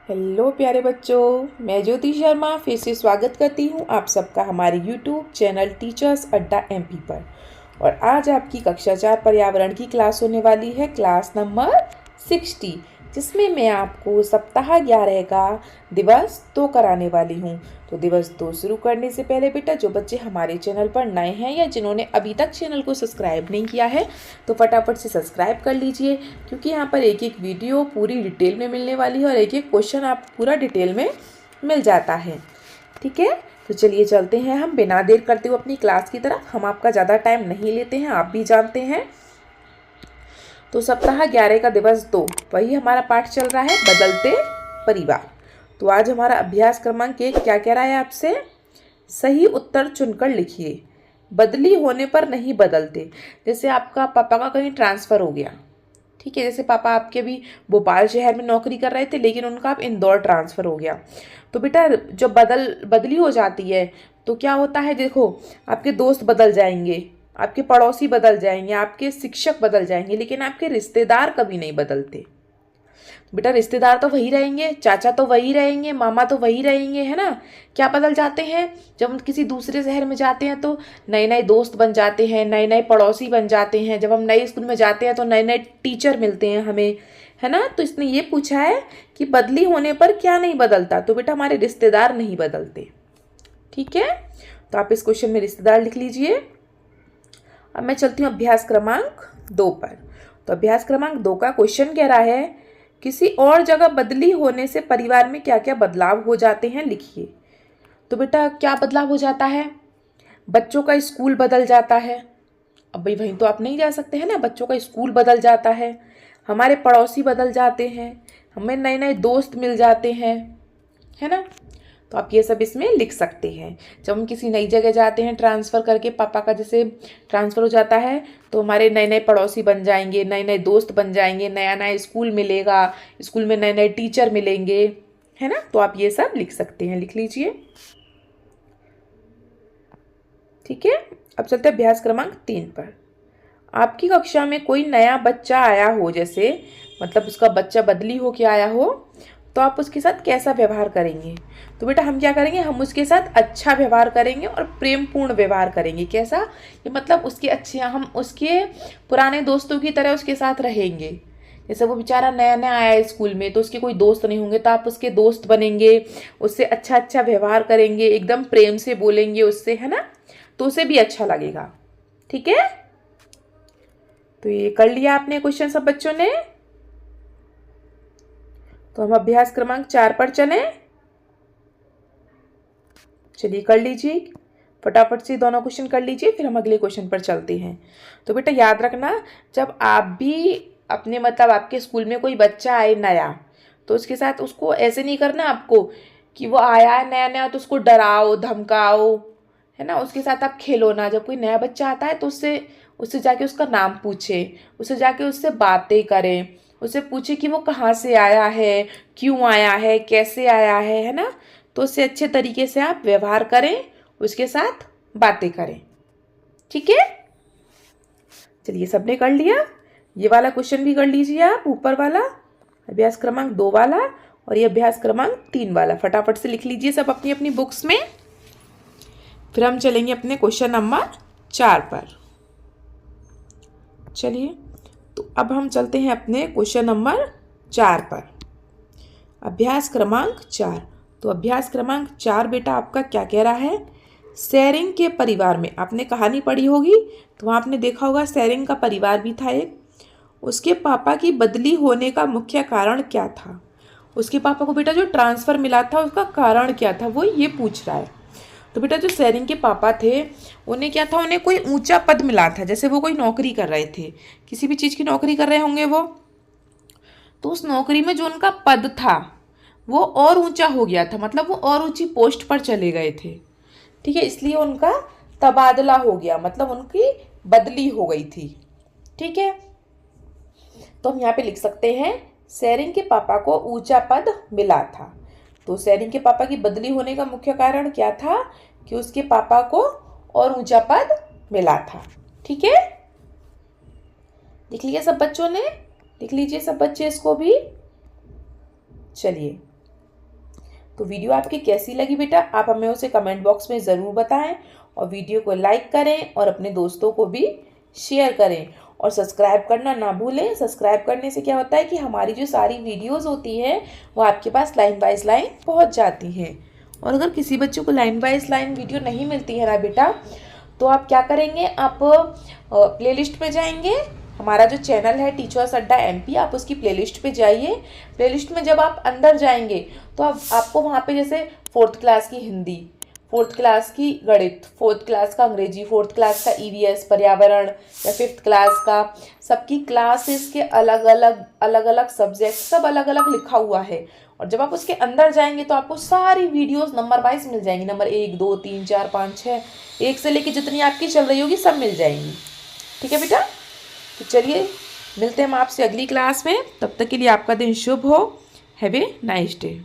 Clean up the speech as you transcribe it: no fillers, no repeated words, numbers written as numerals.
Hello प्यारे बच्चों, मैं ज्योति शर्मा फिर से स्वागत करती हूँ आप सबका हमारे यूट्यूब चैनल टीचर्स अड्डा एमपी पर। और आज आपकी कक्षा 4 पर्यावरण की क्लास होने वाली है, क्लास नंबर 60, जिसमें मैं आपको सप्ताह 11 का दिवस 2 कराने वाली हूँ। तो दिवस 2 शुरू करने से पहले बेटा, जो बच्चे हमारे चैनल पर नए हैं या जिन्होंने अभी तक चैनल को सब्सक्राइब नहीं किया है तो फटाफट से सब्सक्राइब कर लीजिए, क्योंकि यहाँ पर एक एक वीडियो पूरी डिटेल में मिलने वाली है और एक एक क्वेश्चन आप पूरा डिटेल में मिल जाता है। ठीक है, तो चलिए चलते हैं हम बिना देर करते हुए अपनी क्लास की तरफ। हम आपका ज़्यादा टाइम नहीं लेते हैं, आप भी जानते हैं। तो सप्ताह 11 का दिवस 2, वही हमारा पाठ चल रहा है, बदलते परिवार। तो आज हमारा अभ्यास क्रमांक 1 क्या कह रहा है आपसे? सही उत्तर चुनकर लिखिए। बदली होने पर नहीं बदलते। जैसे आपका पापा का कहीं ट्रांसफ़र हो गया, ठीक है, जैसे पापा आपके भी भोपाल शहर में नौकरी कर रहे थे लेकिन उनका अब इंदौर ट्रांसफ़र हो गया। तो बेटा जब बदली हो जाती है तो क्या होता है, देखो आपके दोस्त बदल जाएंगे, आपके पड़ोसी बदल जाएंगे, आपके शिक्षक बदल जाएंगे, लेकिन आपके रिश्तेदार कभी नहीं बदलते। बेटा रिश्तेदार तो वही रहेंगे, चाचा तो वही रहेंगे, मामा तो वही रहेंगे, है ना। क्या बदल जाते हैं? जब हम किसी दूसरे शहर में जाते हैं तो नए नए दोस्त बन जाते हैं, नए नए पड़ोसी बन जाते हैं। जब हम नए स्कूल में जाते हैं तो नए नए टीचर मिलते हैं हमें, है ना। तो इसने ये पूछा है कि बदली होने पर क्या नहीं बदलता, तो बेटा हमारे रिश्तेदार नहीं बदलते। ठीक है, तो आप इस क्वेश्चन में रिश्तेदार लिख लीजिए। अब मैं चलती हूँ अभ्यास क्रमांक 2 पर। तो अभ्यास क्रमांक 2 का क्वेश्चन कह रहा है, किसी और जगह बदली होने से परिवार में क्या क्या बदलाव हो जाते हैं, लिखिए। तो बेटा क्या बदलाव हो जाता है? बच्चों का स्कूल बदल जाता है। अब भाई वहीं तो आप नहीं जा सकते हैं ना, बच्चों का स्कूल बदल जाता है, हमारे पड़ोसी बदल जाते हैं, हमें नए नए दोस्त मिल जाते हैं, है ना। तो आप ये सब इसमें लिख सकते हैं। जब हम किसी नई जगह जाते हैं ट्रांसफ़र करके, पापा का जैसे ट्रांसफ़र हो जाता है तो हमारे नए नए पड़ोसी बन जाएंगे, नए नए दोस्त बन जाएंगे, नया नया स्कूल मिलेगा, स्कूल में नए नए टीचर मिलेंगे, है ना। तो आप ये सब लिख सकते हैं, लिख लीजिए। ठीक है, अब चलते हैं अभ्यास क्रमांक 3 पर। आपकी कक्षा में कोई नया बच्चा आया हो, जैसे मतलब उसका बच्चा बदली हो के आया हो, तो आप उसके साथ कैसा व्यवहार करेंगे? तो बेटा हम क्या करेंगे, हम उसके साथ अच्छा व्यवहार करेंगे और प्रेमपूर्ण व्यवहार करेंगे। कैसा? ये मतलब उसके अच्छे, हम उसके पुराने दोस्तों की तरह उसके साथ रहेंगे। जैसे वो बेचारा नया नया आया है स्कूल में तो उसके कोई दोस्त नहीं होंगे, तो आप उसके दोस्त बनेंगे, उससे अच्छा अच्छा व्यवहार करेंगे, एकदम प्रेम से बोलेंगे उससे, है ना। तो उसे भी अच्छा लगेगा। ठीक है, तो ये कर लिया आपने क्वेश्चन सब बच्चों ने। तो हम अभ्यास क्रमांक 4 पर चलें। चलिए कर लीजिए, फटाफट से दोनों क्वेश्चन कर लीजिए, फिर हम अगले क्वेश्चन पर चलते हैं। तो बेटा याद रखना, जब आप भी अपने मतलब आपके स्कूल में कोई बच्चा आए नया, तो उसके साथ उसको ऐसे नहीं करना आपको कि वो आया है नया नया तो उसको डराओ धमकाओ, है ना। उसके साथ आप खेलो ना। जब कोई नया बच्चा आता है तो उससे उससे जाके उसका नाम पूछे, उससे जाके उससे बातें करें, उससे पूछे कि वो कहाँ से आया है, क्यों आया है, कैसे आया है ना। तो उससे अच्छे तरीके से आप व्यवहार करें, उसके साथ बातें करें। ठीक है, चलिए सबने कर लिया। ये वाला क्वेश्चन भी कर लीजिए आप, ऊपर वाला अभ्यास क्रमांक 2 वाला, और ये अभ्यास क्रमांक 3 वाला फटाफट से लिख लीजिए सब अपनी अपनी बुक्स में। फिर हम चलेंगे अपने क्वेश्चन नंबर 4 पर। चलिए, तो अब हम चलते हैं अपने क्वेश्चन नंबर 4 पर। अभ्यास क्रमांक 4। तो अभ्यास क्रमांक 4 बेटा आपका क्या कह रहा है? शेरिंग के परिवार में, आपने कहानी पढ़ी होगी तो वहाँ आपने देखा होगा शेरिंग का परिवार भी था एक। उसके पापा की बदली होने का मुख्य कारण क्या था? उसके पापा को बेटा जो ट्रांसफ़र मिला था उसका कारण क्या था, वो ये पूछ रहा है। तो बेटा जो शेरिंग के पापा थे उन्हें क्या था, उन्हें कोई ऊंचा पद मिला था। जैसे वो कोई नौकरी कर रहे थे, किसी भी चीज़ की नौकरी कर रहे होंगे वो, तो उस नौकरी में जो उनका पद था वो और ऊंचा हो गया था, मतलब वो और ऊंची पोस्ट पर चले गए थे। ठीक है, इसलिए उनका तबादला हो गया, मतलब उनकी बदली हो गई थी। ठीक है, तो हम यहाँ पे लिख सकते हैं शेरिंग के पापा को ऊंचा पद मिला था। तो शेरिंग के पापा की बदली होने का मुख्य कारण क्या था? कि उसके पापा को और ऊंचा पद मिला था। ठीक है, लिख लिया सब बच्चों ने? लिख लीजिए सब बच्चे इसको भी। चलिए तो वीडियो आपकी कैसी लगी बेटा, आप हमें उसे कमेंट बॉक्स में ज़रूर बताएं और वीडियो को लाइक करें और अपने दोस्तों को भी शेयर करें और सब्सक्राइब करना ना भूलें। सब्सक्राइब करने से क्या होता है कि हमारी जो सारी वीडियोस होती हैं वो आपके पास लाइन बाय लाइन पहुंच जाती हैं। और अगर किसी बच्चों को लाइन बाय लाइन वीडियो नहीं मिलती है ना बेटा, तो आप क्या करेंगे, आप प्लेलिस्ट में जाएंगे। हमारा जो चैनल है टीचर्स अड्डा MP, आप उसकी प्लेलिस्ट पे जाइए। प्लेलिस्ट में जब आप अंदर जाएंगे तो आपको वहाँ पे जैसे 4th क्लास की हिंदी, 4th क्लास की गणित, 4th क्लास का अंग्रेजी, 4th क्लास का EVS पर्यावरण या 5th क्लास का, सबकी क्लासेस के अलग अलग सब्जेक्ट सब अलग अलग लिखा हुआ है। और जब आप उसके अंदर जाएंगे तो आपको सारी वीडियोस नंबर वाइज मिल जाएंगी, नंबर 1 2 3 4 5 6, 1 से लेके जितनी आपकी चल रही होगी सब मिल जाएंगी। ठीक है बेटा, तो चलिए मिलते हैं हम आपसे अगली क्लास में। तब तक के लिए आपका दिन शुभ हो। Have a nice day.